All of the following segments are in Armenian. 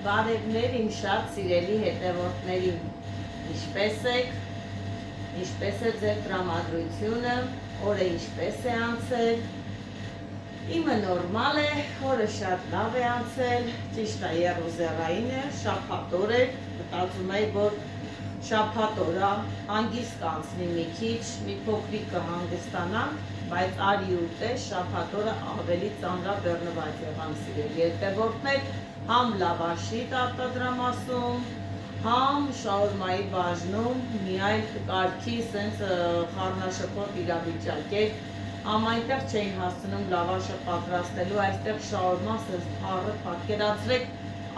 Բարևներ իմ շատ սիրելի հետևորդներին, ինչպես եք, ինչպես է ձեր տրամադրությունը, օրը ինչպես է անցել, իմը նորմալ է, օրը շատ լավ է անցել, ճիշտ է եռուզեռային է, շաբաթ օր է, մտածում էի, որ շաբաթ օրը հանգիստ կանցնի մի քիչ, մի փոքրիկ կհանգստանանք, բայց արի ուտես շաբաթ օրը ավելի ծանրաբեռնված եղան սիրելի հետևորդներ, համ լավաշի արտադրամասում, համ շաուրմայի բաժնում, միայն կարգի սենց խառնաշփոթ իրավիճակ էր, այնտեղ չէին հասցնում լավաշը պատրաստելու, այստեղ շաուրմա սենց փառը պատկերացրեք,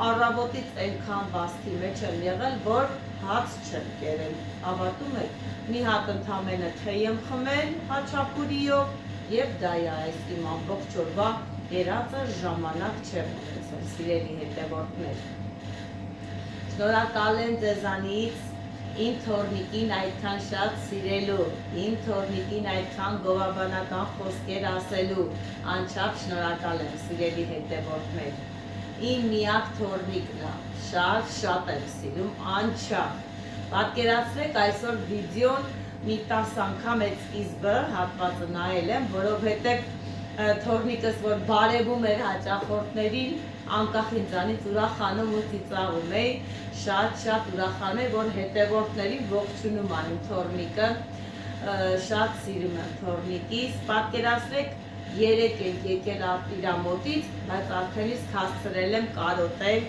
առավոտից այնքան վազքի մեջ եմ եղել, որ հաց չեմ կերել, հավատում եք, մի հատ ընդամենը թեյ եմ խմել հաչապուրիով և դա է այս իմ ամբողջ օրվա կերածը ժամանակ չեմ ունեցել, սիրելի հետևորդներ։ Շնորհակալ եմ ձեզանից իմ թորնիկին այդքան շատ սիրելու, իմ թորնիկին այդքան գովաբանական խոսքեր ասելու, անչափ շնորհակալ եմ սիրելի հետևորդներ։ Իմ միակ թորնիկն է, շատ եմ սիրում, անչափ։ Պատկերացրեք այսօր վիդեոն մի 10 անգամ այդ սկիզբը հատվածը նայել եմ, որովհետև թորնիկս, որ բարևում էր հաճախորդներին, անկախ ինձանից ուրախանում ու ծիծաղում էի, շատ ուրախանում էի, որ հետևորդներին ողջունում եմ թորնիկը, շատ սիրում եմ թորնիկիս, պատկերացրեք 3 ենք եկել իր մոտից, բայց արդեն իսկ հասցրել եմ կարոտել,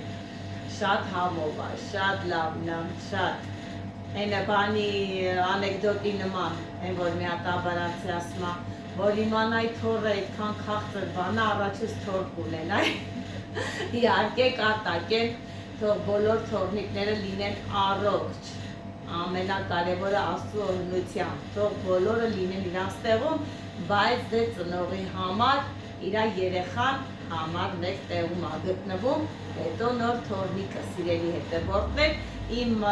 շատ համով է, շատ լավն է, շատ Այն բանի անեկդոտի նման, այն որ մի հատ աբարանցի ասում է, որ իմանայի թորը այդքան քաղցր բան է, առաջուց թոր կունենայի։ Իհարկե կատակ են, թող բոլոր թորնիկները լինեն առողջ, ամենակարևորը Աստծո օրհնությամբ, թող բոլորը լինեն իրանց տեղում, բայց դե ծնողի համար իր երեխան համար մեկ տեղում է գտնվում, հետո նոր թորնիկը սիրելի հետևորդներ, իմ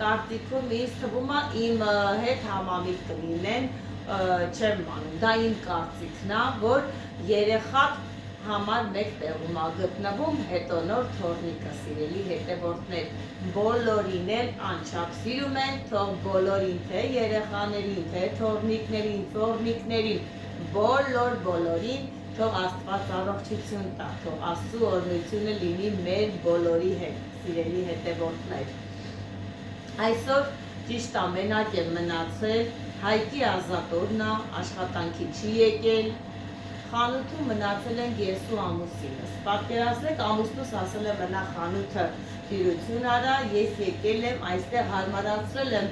կարծիքում ինձ թվում է իմ հետ համամիտ կլինեն, չեմ անում, դա իմ կարծիքն է, որ երեխան համար մեկ տեղում է գտնվում, հետո նոր թորնիկը սիրելի հետևորդներ, բոլորին էլ անչափ սիրում են, թող բոլորին թե երեխաներին, թե թորնիկներին, բոլորին, թող Աստված առողջություն տա, թող Աստծո օրհնությունը լինի մեր բոլորի հետ, սիրելի հետևորդներ։ Այսօր ճիշտ մենակ եմ մնացել, Հայկի ազատորն է, աշխատանքի չի եկել, խանութում մնացել ենք ես ու ամուսինս, պատկերացրեք ամուսնուս ասել եմ մնա խանութը տիրություն արա, ես եկել եմ, այստեղ հարմարացրել եմ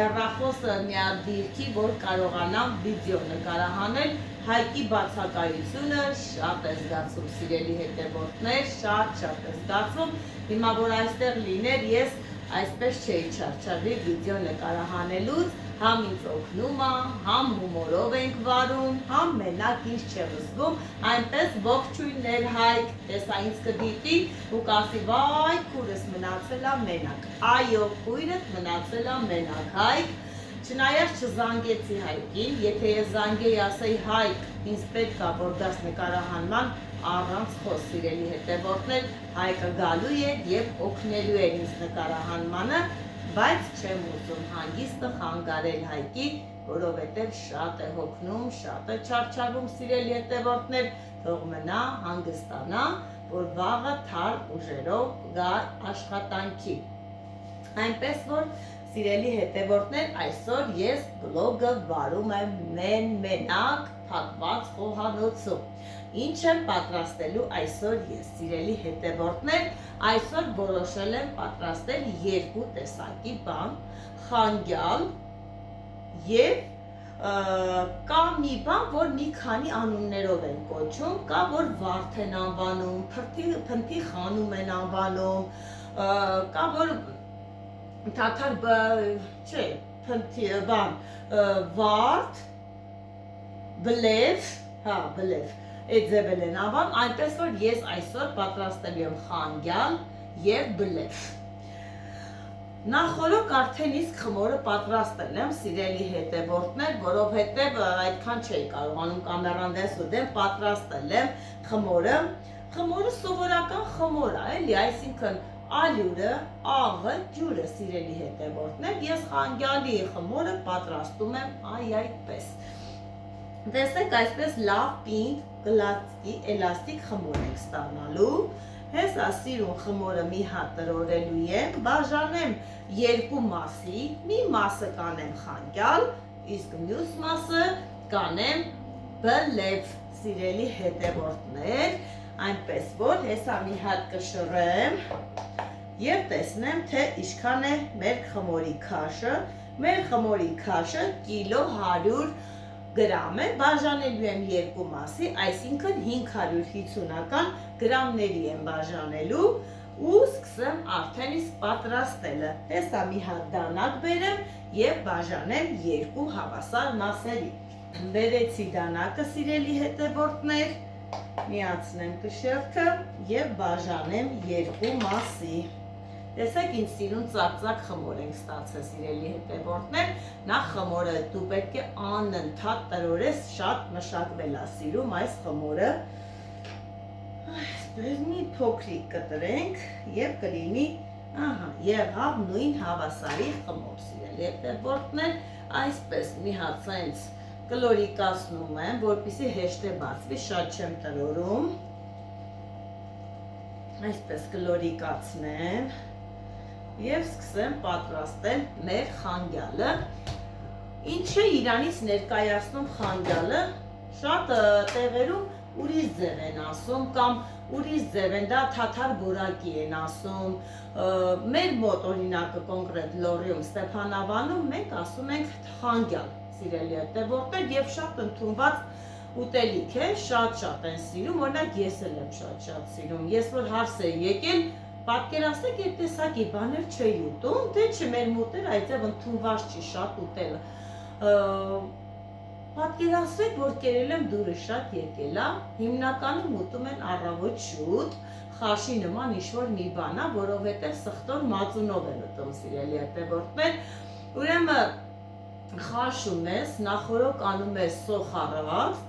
հեռախոսը մի հատ դիրքի, որ կարողանամ վիդեո նկարահանել, Հայկի բացակայությունը շատ է զգացում սիրելի հետևորդներ, շատ է զգացում, հիմա որ այստեղ լիներ ես այսպես չէի չարչարվի վիդեո նկարահանելուց, համ ինձ օգնում է, համ հումորով ենք վարում, համ մենակ ինձ չեմ զգում, այնպես ողջույններ Հայկ, տեսա ինձ կդիտի ու կասի վայ քուրս մնացել է մենակ, այո քույրդ մնացել է մենակ Հայկ, չնայած չզանգեցի Հայկին, եթե ես զանգեի ասեի Հայկ, ինձ պետք է որ դաս նկարահանման առանց խոս սիրելի հետևորդներ, Հայկը գալու է և օգնելու է ինձ նկարահանմանը, բայց չեմ ուզում հանգիստը խանգարել Հայկի, որովհետև շատ է հոգնում, շատ է չարչարվում սիրելի հետևորդներ, թող մնա հանգստանա, որ վաղը թար ուժերով գա աշխատանքի։ Այնպես որ սիրելի հետևորդներ, այսօր ես բլոգը վարում եմ մենակ փակված խոհանոցում։ Ինչ եմ պատրաստելու այսօր ես, սիրելի հետևորդներ, այսօր որոշել եմ պատրաստել 2 տեսակի բան, խանգյալ և կա մի բան, որ մի քանի անուններով են կոչում, կա որ վարդ են անվանում, փնթի խանում են անվանում, կա որ թաթար չէ, փնթի բան, վարդ, բլև, բլև, այդ ձևել են անվանում, այնպես որ ես այսօր պատրաստելու եմ խանգյալ և բլև։ Նախորոք արդեն իսկ խմորը պատրաստել եմ, սիրելի հետևորդներ, որովհետև այդքան չէի կարողանում կամերան դես ուտեմ, պատրաստել եմ խմորը, Խմորը սովորական խմոր է, էլի, այսինքն ալյուրը, աղը, ջուրը սիրելի հետևորդներ, ես խանգյալի խմորը պատրաստում եմ այդպես։ Տեսեք, այսպես լավ պինդ, գլածկի, էլաստիկ խմոր ենք ստանալու։ Հեսա սիրուն խմորը մի հատ տրորելու եմ, բաժանեմ երկու մասի, մի մասը կանեմ խանգյալ, իսկ մյուս մասը կանեմ բլև, սիրելի հետևորդներ, այնպես որ հեսա մի հատ կշռեմ և տեսնեմ, թե ինչքան է մեր խմորի քաշը, մեր խմորի քաշը կիլո 100 գրամ է, բաժանելու եմ երկու մասի, այսինքն 550 գրամների եմ բաժանելու ու սկսեմ արդեն իսկ պատրաստելը։ Հեսա մի հատ դանակ բերեմ և բաժանեմ երկու հավասար մասերի։ Բերեցի դանակը, սիրելի հետևորդներ, միացնեմ կշեռքը և բաժանեմ երկու մասի։ Տեսեք, ինձ սիրուն ծակ-ծակ խմոր ենք ստացել, սիրելի հետևորդներ, նախ խմորը դու պետք է անընդհատ տրորես, շատ մշակվել է սիրում այս խմորը։ Այսպես մի փոքրիկ կտրենք և կլինի, եղավ նույն հավասարի խմոր, սիրելի հետևորդներ, այսպես մի հատ սենց կլորիկացնում եմ, որպեսզի հեշտ է բացվի, շատ չեմ տրորում, այսպես կլորիկացնեմ և սկսեմ պատրաստել մեր խանգյալը։ Ինչ է իրանից ներկայացնում խանգյալը, շատ տեղերում ուրիշ ձև են ասում կամ ուրիշ ձև են, դա թաթար բորակի են ասում, մեր մոտ օրինակը կոնկրետ Լոռիում, Ստեփանավանում մենք ասում ենք խանգյալ, սիրելի հետևորդներ, և շատ ընդունված ուտելիք է, շատ են սիրում, օրինակ ես էլ եմ շատ սիրում, ես որ հարս է եկել, պատկերացնեք այդ տեսակի բաներ չէի ուտում, դե չէ մեր մոտեր այդտեղ ընդունված չի շատ ուտելը։ Պատկերացրեք, որ կերել եմ դուրը շատ եկել է, հիմնականում ուտում են առավոտ շուտ, խաշի նման ինչ-որ մի բան է, որովհետև սխտոր մածունով են ուտում, սիրելի հետևորդներ, ուրեմն խաշում ես, նախօրոք անում ես սոխ առած,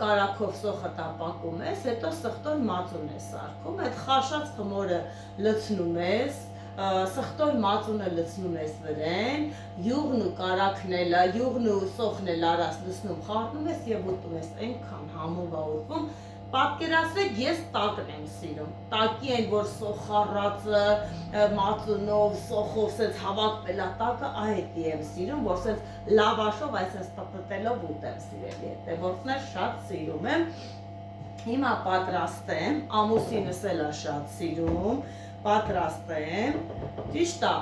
կարակով սոխը տապակում ես, հետո սխտոր մածուն ես սարքում, այդ խաշած խմորը լցնում ես, սխտոր մածունը լցնում ես վրեն, յուղն ու կարակն էլ, յուղն ու սոխն էլ առած լցնում, խառնում ես և ուտում ես, այնքան համով է ուտվում, պատկերացրեք, ես տակն եմ սիրում, տակի են, որ սոխ առածը, մածունով, սոխով սենց հավաքվել է տակը, այդի եմ սիրում, որ սենց լավաշով այսպես պտտելով ուտեմ, սիրելի հետևորդներ, շատ սիրում եմ, հիմա պատրաստեմ, ամուսինս էլ է շատ սիրում, պատրաստեմ, ճիշտ է,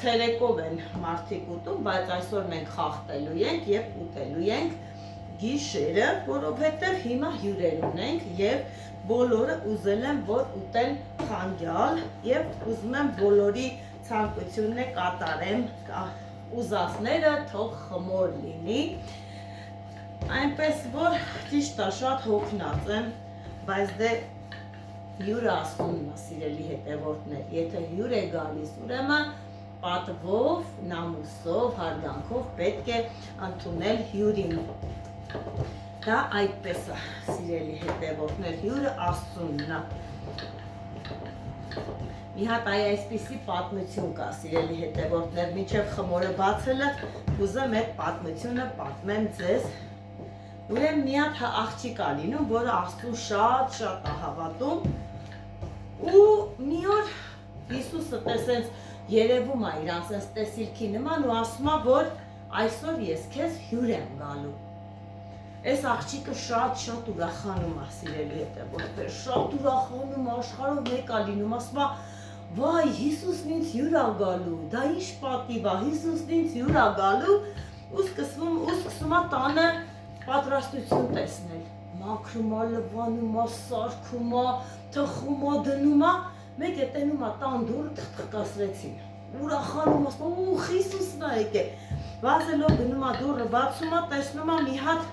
ցերեկով են մարդիկ ուտում, բայց այսօր մենք խախտելու ենք և ուտելու ենք գիշերը, որովհետև հիմա հյուրեր ունենք և բոլորը ուզել եմ, որ ուտեն խանգյալ և ուզում եմ բոլորի ցանկությունն է կատարեմ, ուզածները թող խմոր լինի, այնպես որ ճիշտ է շատ հոգնած եմ, բայց դե հյուրը ասումն է, սիրելի հետևորդներ, եթե հյուր է գալիս, ուրեմն պատվով, նամուսով, հարգանքով պետք է ընդունել հյուրին։ Դա այդպես է, սիրելի հետևորդներ, հյուրը Աստծունն է։ Մի հատ այսպիսի պատմություն կա, սիրելի հետևորդներ, մինչև խմորը բացելը, ուզեմ այդ պատմությունը պատմեմ ձեզ։ Ուրեմն մի հատ աղջիկ է լինում, որը Աստծուն շատ է հավատում, ու մի օր Հիսուսը տեսենց երևում է իրան սենց տեսիլքի նման ու ասում է, որ այսօր ես քեզ հյուր եմ գալու։ Այս աղջիկը շատ ուրախանում է, սիրելի հետևորդներ, շատ ուրախանում, աշխարհով մեկ է լինում, ասում է, վայ, Հիսուսն ինձ հյուր է գալու, դա ինչ պատիվ է, Հիսուսն ինձ հյուր է գալու, ու սկսում է տանը պատրաստություն տեսնել, մաքրում է, լվանում է, սարքում է, թխում է, դնում է, մեկ է տենում է տան դուռը թխթխկացրեցին, ուրախանում ասում, ուխ, Հիսուսն է եկել, վազելով գնում է դուռը բացում է, տեսնում է մի հատ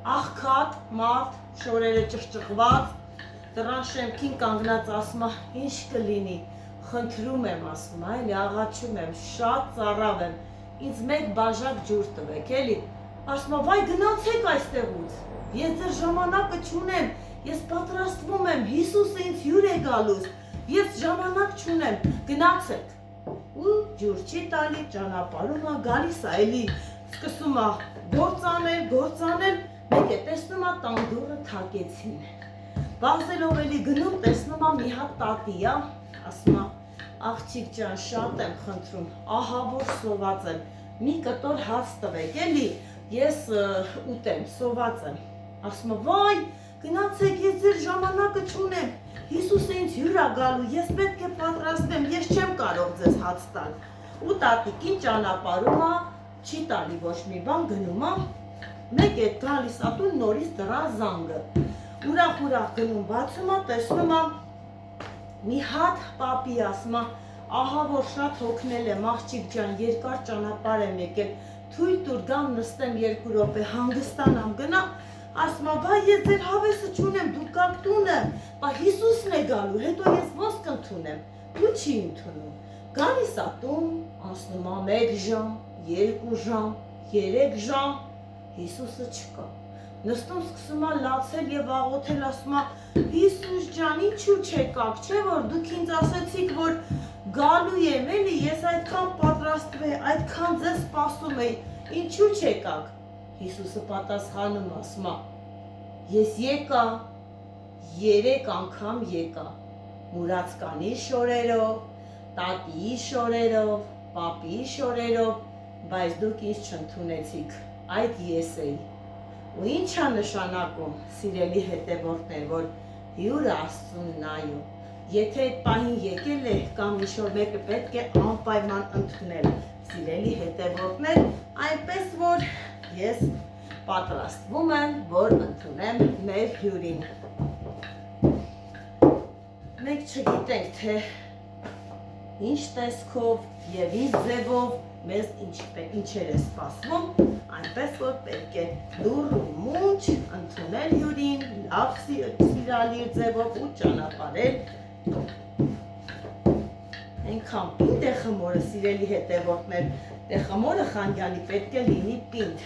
աղքատ, մարդ, շորերը ճղճղված, դռան շեմքին կանգնած ասում է, ինչ կլինի, խնդրում եմ ասում, այլի աղաչում եմ, շատ ծառավ եմ, ինձ մեկ բաժակ ջուր տվեք, էլի, ասում է, վայ գնացեք այստեղուց, ես ձեր ժամանակը չունեմ, ես պատրաստվում եմ, Հիսուսը ինձ հյուր է գալուս, ես ժամանակ չունեմ, գնացեք։ Ու ջուր չի տալի, ճանապարհում է գալիս է էլի, սկսում է գործ անել, մեկ է տեսնում է տան դուռը թակեցին։ Բացելով էլի գնում, տեսնում է մի հատ տատի է, ասում է, աղջիկ ջան, շատ եմ խնդրում, ահա որ սոված եմ, մի կտոր հաց տվեք, էլի, ես ուտեմ, սոված եմ։ Ասում է, վայ, գնացեք, ես ձեր ժամանակը չունեմ, Հիսուսը ինձ հյուր է գալու, ես պետք է պատրաստեմ, ես չեմ կարող ձեզ հաց տալ։ Ու տատիկին ճանապարհում է, չի տալի ոչ մի բան, գնում է, մեկ է գալիս է տուն, նորից դրա զանգը։ Ուրախ գնում, բացում է, տեսնում է, մի հատ պապի ասում է, ահա որ շատ հոգնել եմ, աղջիկ ջան, երկար ճանապարհ եմ եկել, թույլ տուր գամ նստեմ 2 րոպե, հանգստանամ, գնամ, ասում է, բայ ես ձեր հավեսը չունեմ, դուք գաք տունը, բա Հիսուսն է գալու, հետո ես ոնց կընդունեմ, ու չի ընդունում։ Գալիս է տուն, անցնում է 1 ժամ, 2 ժամ, 3 ժամ, Հիսուսը չկա։ Նստում սկսում է լացել եւ աղոթել, ասում է, Հիսուս ջան, ինչու չեկաք, չէ՞ որ դուք ինձ ասացիք, որ գալու եմ, էլի, ես այդքան պատրաստվել, այդքան ձեզ սպասում էի, ինչու չեկաք։ Հիսուսը պատասխանում, ասում է, ես եկա, 3 անգամ եկա, մուրացկանի շորերով, տատիի շորերով, պապիի շորերով, բայց դուք ինձ չընդունեցիք, այդ ես էի։ Ու ինչ է նշանակում, սիրելի հետևորդներ, որ հյուրը Աստծուն նայում, եթե այդ պահին եկել է կամ ինչ-որ մեկը պետք է անպայման ընդունել, սիրելի հետևորդներ, այնպես որ ես պատրաստվում եմ, որ ընդունեմ մեր հյուրին։ Մենք չգիտենք, թե ինչ տեսքով և ինչ ձևով մեզ ինչեր է սպասվում, այնպես որ պետք է լուռ ու մունջ ընդունել հյուրին, լավ սիրալիր ձևով ու ճանապարհել։ Այնքան պինդ է խմորը, սիրելի հետևորդներ, դե խմորը խանյալի պետք է լինի պինդ,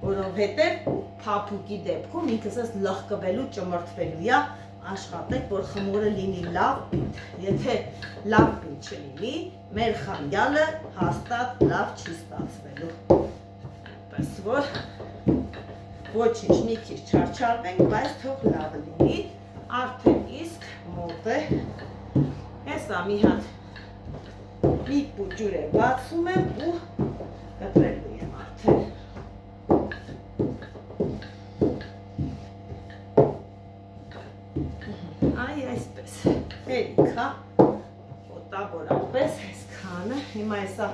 որովհետև փափուկի դեպքում ինքս ես լղկվելու, ճմրթվելու է, աշխատեք, որ խմորը լինի լավ պինդ, եթե լավ պինդ չլինի, մեր խանյալը հաստատ լավ չի ստացվելու, այնպես որ ոչինչ մի քիչ չարչարվենք, բայց թող լավ լինի, արդեն իսկ մոտ է, հեսա մի հատ մի պուջուր է բացում եմ ու կտրելու եմ արդեն։ Այ այսպես, հերիք հա, ոտավորապես այսքանը, հիմա եսա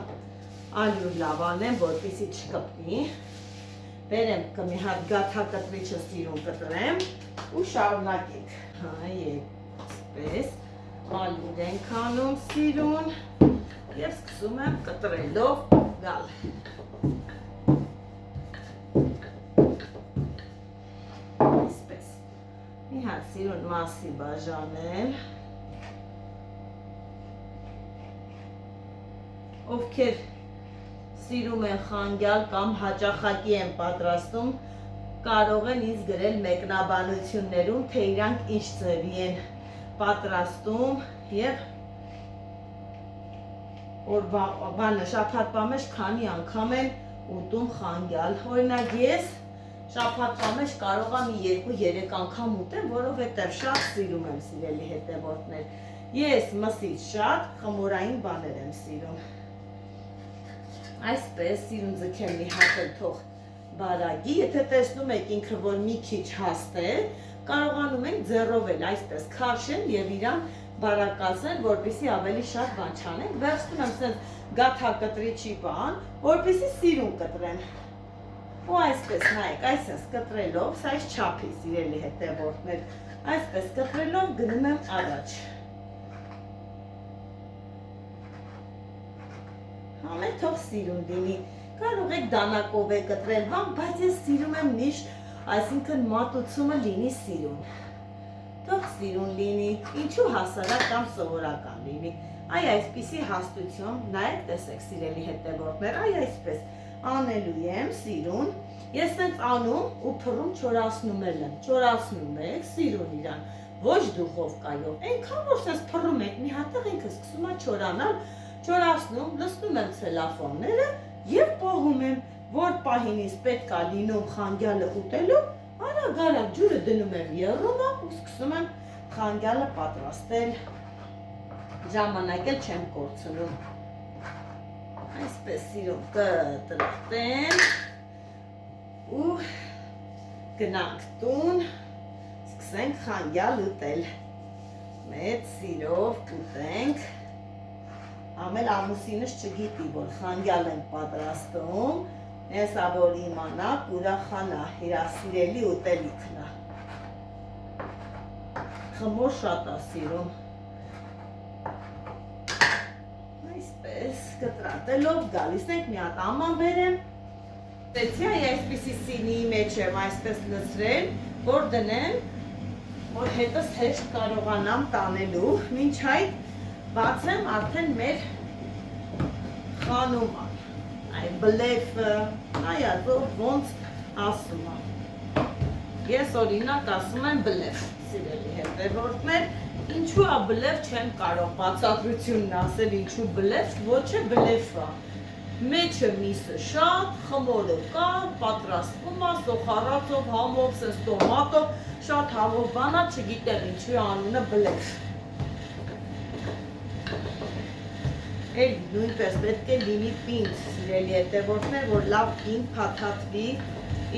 ալյուր լավանեմ, որպեսզի չկպնի, բերեմ մի հատ գաթակտրիչը սիրուն կտրեմ ու շարունակենք, այսպես, ալյուր ենք անում սիրուն և սկսում եմ կտրելով գալ։ Այսպես, մի հատ սիրուն մասի բաժանել, ովքեր սիրում են խանգյալ կամ հաճախակի են պատրաստում, կարող են ինձ գրել մեկնաբանություններում, թե իրանք ինչ ձևի են պատրաստում և բանը շաբաթվա մեջ քանի անգամ են ուտում խանգյալ, օրինակ ես շաբաթվա մեջ կարող եմ 2-3 անգամ ուտեմ, որովհետև շատ սիրում եմ սիրելի հետևորդներ, ես մսից շատ խմորային բաներ եմ սիրում, այսպես սիրուն ձգեմ մի հատ էլ թող բարագի, եթե տեսնում եք ինքը, որ մի քիչ հաստ է, կարողանում ենք ձեռով էլ այսպես քաշել և իրան բարակացնել, որպեսզի ավելի շատ բան չանենք, վերցնում եմ սենց գաթակտրիչի բան, որպեսզի սիրուն կտրեմ։ Ու այսպես նայեք, այսպես կտրելով, սա այս չափի սիրելի հետևորդներ, այսպես կտրելով գնում եմ առաջ։ Ամեն թող սիրուն լինի, կարող եք դանակով է կտրել բան, բայց ես սիրում եմ միշտ, այսինքն մատուցումը լինի սիրուն։ Թող սիրուն լինի, ինչու հասարակ կամ սովորական լինի, այ այսպիսի հաստություն, նայեք տեսեք սիրելի հետևորդներ, այ այսպես անելու եմ սիրուն Ես sense անում ու փռում չորացնում եմ, չորացնում եք, սիրուն իրան, ոչ դուխովկայով, այնքան որ sense փռում եք, մի հատեղ ինքը սկսում է չորանալ, չորացնում, լցնում եմ ցելոֆանները եւ պահում եմ, որ պահինից պետք է լինում խանգյալը ուտելու, արագ ջուրը դնում եմ եռումը ու սկսում եմ խանգյալը պատրաստել, ժամանակ էլ չեմ կորցնում, այսպես սիրուն կտրատեմ ու գնանք տուն, սկսենք խանգյալ ուտել, մեծ սիրով կուտենք, ամել ամուսինս չգիտի, որ խանգյալ եմ պատրաստում, հեսա որ իմանաք ուրախանա, իրա սիրելի ուտելիքն է, խմոր շատ է սիրում, այսպես կտրատելով գալիս ենք մի հատ աման բերեմ, այսպիսի սինիի մեջ եմ այսպես լցրել, որ դնեմ, որ հետս հեշտ կարողանամ տանելու, մինչ այդ բացեմ արդեն մեր խանումը, այն բլեֆը, ոնց ասում է, ես օրինակ ասում եմ բլեֆ, սիրելի հետևորդներ, ինչու է բլեֆ չեմ կարող բացատրությունն ասել, ինչու բլեֆ, ոչ է բլեֆը, մեջը միսը շատ, խմորը կա, պատրաստվում է, սոխարացով, համով, սենց տոմատով, շատ հավով բանա, չգիտեմ ինչու է անունը բլեֆ։ Էլ նույնպես պետք է լինի պինդ, սիրելի հետևորդներ, որ լավ պինդ փաթաթվի,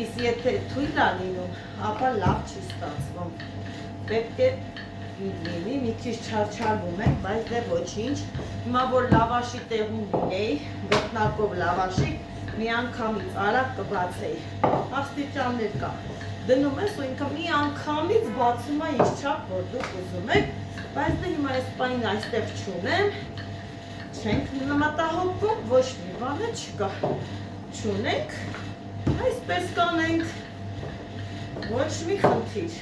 իսկ եթե թույլ է լինում, ապա լավ չի ստացվում։ Պետք է լինի, մի քիչ չարչարվում ենք, բայց դե ոչինչ, հիմա որ լավաշի տեղում լինեի, գտնակով լավաշի, մի անգամից արագ կբացեի, աստիճաններ կա, դնում ես ու ինքը մի անգամից բացում է ինչչափ, որ դուք ուզում եք, բայց դե հիմա այս պայն այստեղ չունեմ, չենք մտահոգվում, ոչ մի բանը չկա, չունենք, այսպես կանենք, ոչ մի խնդիր,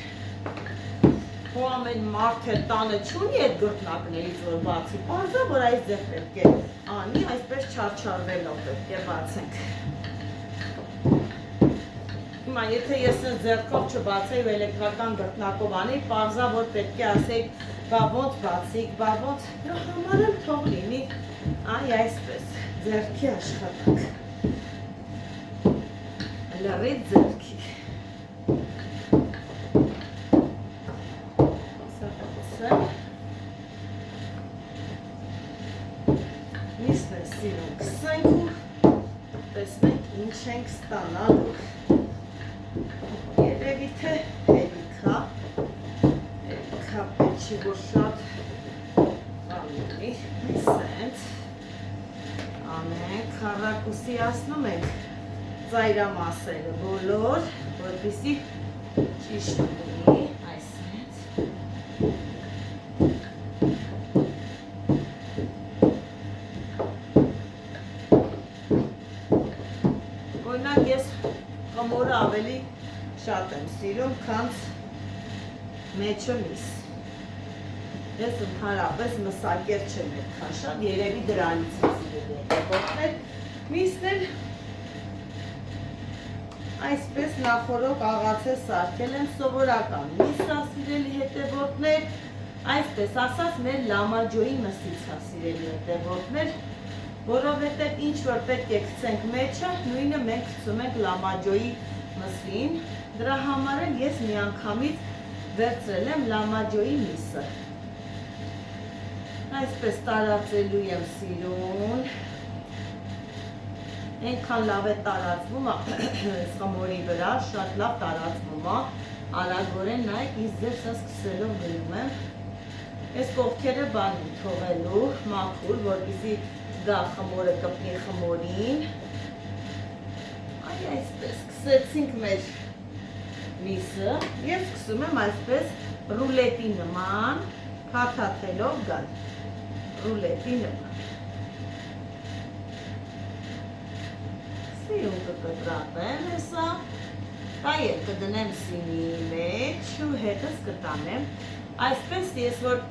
ու ամեն մարդ է տանը չունի այդ գրտնակներից, որ բացի, պարզա, որ այս ձև պետք է անի, այսպես չարչարվելով պետք է բացենք։ Հիմա, եթե ես ձեռքով չբացեի ու էլեկտրական գրտնակով անի, պարզա, որ պետք է ասեի, բա ոնց բացիկ, բա ոնց, դրա համար էլ թող լինի, այ այսպես, ձեռքի աշխատանք, լրիվ ձեռքի։ Չենք ստանալու, երևի թե հերիքա պետք չի, որ շատ բանունի, սենց, անենք, քառակուսիացնում ենք ծայրամասերը բոլոր, որպեսզի ճիշտ լինի, այսպես, խմորը ավելի շատ եմ սիրում, քանց մեջը միս։ Ես ընդհանրապես մսակեր չեմ այդքան շատ, երևի դրանից սիրելի հետևորդներ։ Միսն էլ այսպես նախորոք աղացե սարքել եմ սովորական միսա սիրելի հետևորդներ, այսպես ասած մեր լամաջոյի մսից է սիրելի հետևորդներ, որովհետև ինչ որ պետք է գցենք մեջը, նույնը մենք գցում ենք լամաջոյի մսին, դրա համար էլ ես միանգամից վերցրել եմ լամաջոյի միսը։ Այսպես տարածելու եմ սիրուն, այնքան լավ է տարածվում խմորի վրա, շատ լավ տարածվում է, արագորեն նայեք, իսկ ձեր սա սկսելով գնում եմ, այս կողքերը բանի թողելու, մաքուր, որպեսզի գա խմորը կպնի խմորին, այ այսպես սկսեցինք մեր միսը և սկսում եմ այսպես ռուլետի նման փաթաթելով գալ, ռուլետի նման, սիրուն կկտրատեմ հեսա, տայեր կդնեմ սինի մեջ ու հետս կտանեմ, այսպես ես որ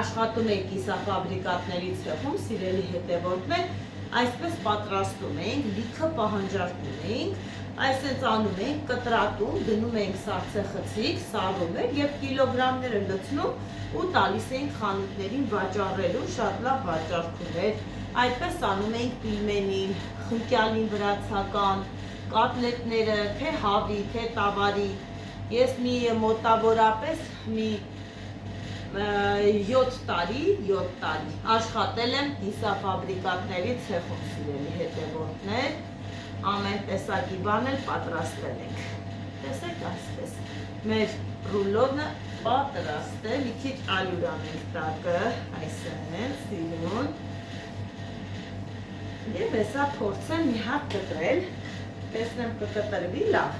աշխատում էի կիսաֆաբրիկատների ցեխում, սիրելի հետևորդներ, այսպես պատրաստում էինք, լիքը պահանջարկում էինք, Այսպես անում ենք, կտրատում, դնում ենք սառցեխցիկ, սառում ենք եւ կիլոգրամները լցնում ու տալիս ենք խանութներին վաճառելու, շատ լավ վաճառքում է։ Այդպես անում ենք պիլմենին, խնկյալին վրացական, կոտլետները, թե հավի, թե տավարի։ Ես մի մոտավորապես մի 7 տարի աշխատել եմ կիսաֆաբրիկատների ցեխում, սիրելի հետևորդներ, ամեն տեսակի բան էլ պատրաստել ենք։ Տեսեք այսպես, մեր ռուլոնը պատրաստ է, մի քիչ ալյուր անենք տակը, այսպես, սիրուն։ Եվ հեսա փորձեմ մի հատ կտրել, տեսնեմ կկտրվի լավ։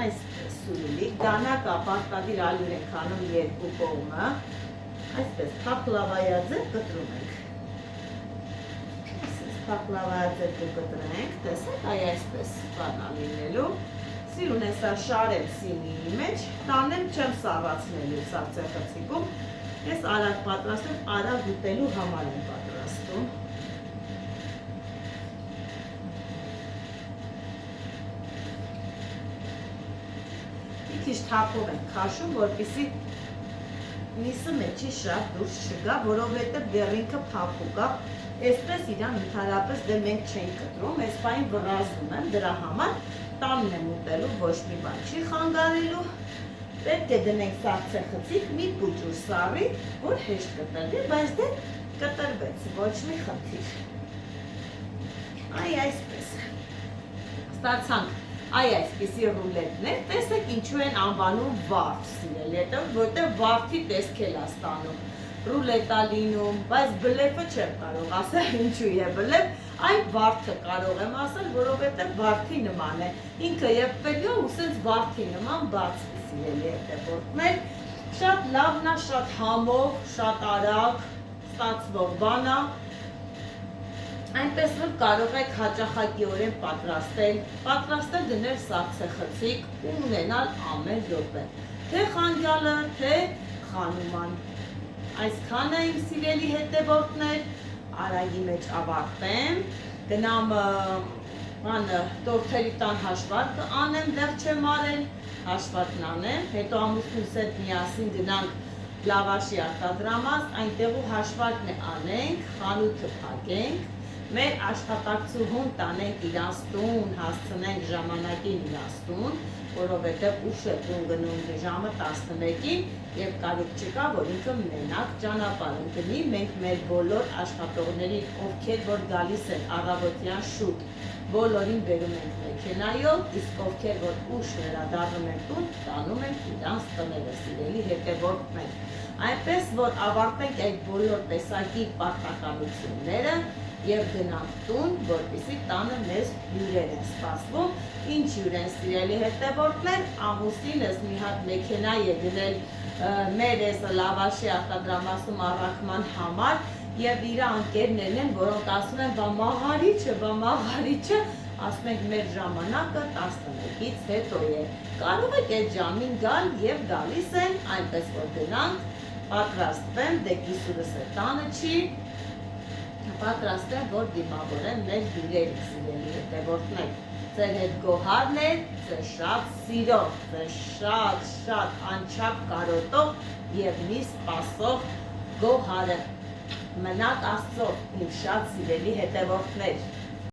Այսպես սուրուլիկ, դանակա պարտադիր ալյուր ենք անում երկու կողմը, այսպես փախլավայաձև կտրում ենք։ Այսպես փախլավայաձև կտրենք, տեսեք, այսպես բանա լինելու։ Սիրուն հեսա շարեմ սինիի մեջ, տանեմ չեմ սառացնելու սառցեխցիկում, ես արագ պատրաստում, արագ ուտելու համար եմ պատրաստում։ Մի քիչ թափով ենք քաշում, որպեսզի միսը մեջի շատ դուրս չգա, որովհետև դեռինքը փափուկ է, այսպես իրան ընդհանրապես դե մենք չենք կտրում, այս պահին վռազում եմ դրա համար, տանն եմ ուտելու, ոչ մի բան չի խանգարելու, պետք է դնենք սառցեխցիկ, մի փուջուր սառի, որ հեշտ կտրվի, բայց դե կտրվեց, ոչ մի խնդիր։ Այ այսպես, ստացանք այսպիսի ռուլետներ, տեսեք ինչու են անվանում վարդ, սիրելի, որտեղ վարդի տեսք էլ է ստանում, ռուլետ է լինում, բայց բլեֆը չեմ կարող ասել ինչու է բլեֆ, այ վարդը կարող եմ ասել, որովհետև վարդի նման է, ինքը եփվելու է ու սենց վարդի նման բացվի, սիրելի հետևորդներ, շատ լավն է, շատ համով, շատ արագ ստացվող բան է, այնպես որ կարող եք հաճախակիորեն պատրաստել դնել սառցեխցիկ ու ունենալ ամեն րոպե, թե խանջալը, թե խանուման։ Այսքան է իմ սիրելի հետևորդներ, արագի մեջ ավարտեմ, գնամ տորթերի տան հաշվարկը անեմ, դեռ չեմ արել, հաշվարկն անեմ, հետո ամուսնուս հետ միասին գնանք լավաշի արտադրամաս, այնտեղու հաշվարկն անենք, խանութը փակենք, մեր աշխատակցուհուն տանենք իրանց տուն, հասցնենք ժամանակին իրանց տուն, որովհետև ուշ է տուն գնում ժամը 11-ին և կարիք չկա, որ ինքը մենակ ճանապարհ ընկնի, մենք մեր բոլոր աշխատողներին, ովքեր որ գալիս են առավոտյան շուտ, բոլորին բերում ենք մեքենայով, իսկ ովքեր որ ուշ վերադառնում են տուն, տանում ենք իրանց տները, սիրելի հետևորդներ։ Այնպես որ ավարտենք այդ բոլոր տեսակի պարտականությունները և գնանք տուն, որպեսզի տանը մեզ հյուրեր են սպասվում, ինչ հյուր են սիրելի հետևորդներ, ամուսինս մի հատ մեքենա է գնել մեր լավաշի արտադրամասում առաքման համար և իր անկերներն են, որոնք ասում են, բա մաղարիչը, ասում ենք մեր ժամանակը 11-ից հետո է, կարող եք այդ ժամին գալ և գալիս են, այնպես որ գնանք, պատրաստվեմ, դե կիսուրս է տանը չի, պատրաստեմ, որ դիմավորեմ մեր հյուրերի, սիրելի հետևորդներ, ձեր հետ գոհարն է, ձեր շատ սիրող, ձեր շատ անչափ կարոտող և մի սպասող գոհարը, մնաք Աստծո, իմ շատ սիրելի հետևորդներ։